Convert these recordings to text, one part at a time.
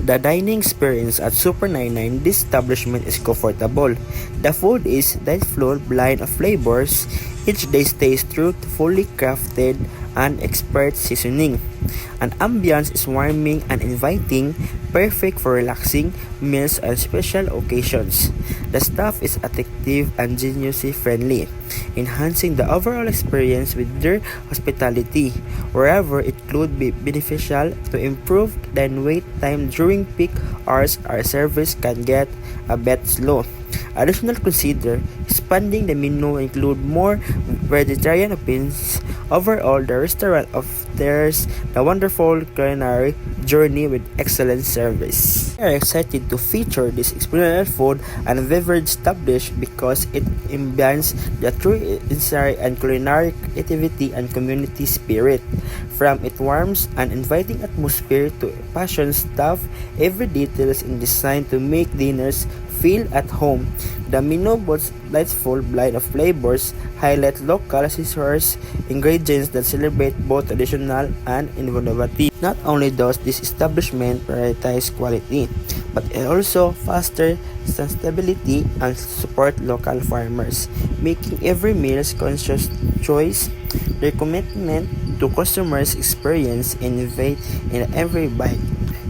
The dining experience at Super 99, this establishment is comfortable. The food is delightful blend of flavors. Each day stays true to fully crafted and expert seasoning. An ambience is warming and inviting, perfect for relaxing meals and special occasions. The staff is attractive and genuinely friendly, enhancing the overall experience with their hospitality. Wherever it could be beneficial to improve the wait time during peak hours, our service can get a bit slow. Additional consider expanding the menu include more vegetarian options. Overall, the restaurant offers a wonderful culinary journey with excellent service. We are excited to feature this experiential food and beverage established because it embodies the true insight and culinary creativity and community spirit. From its warm and inviting atmosphere to passionate staff, every detail is designed to make dinners feel at home. The menu boasts delightful blend of flavors, highlight local scissors, ingredients that celebrate both traditional and innovative. Not only does this establishment prioritize quality, but it also fosters sustainability and support local farmers, making every meal's conscious choice. Their commitment to customers' experience innovate in every bite.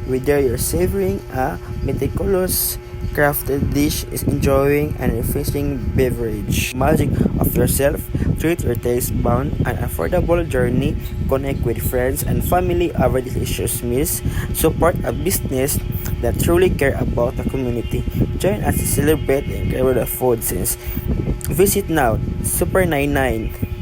Whether you're savoring a meticulous crafted dish is enjoying an refreshing beverage. Magic of yourself, treat your taste bound an affordable journey, connect with friends and family over delicious meals, support a business that truly care about the community. Join us to celebrate the incredible food since. Visit now, Super 99.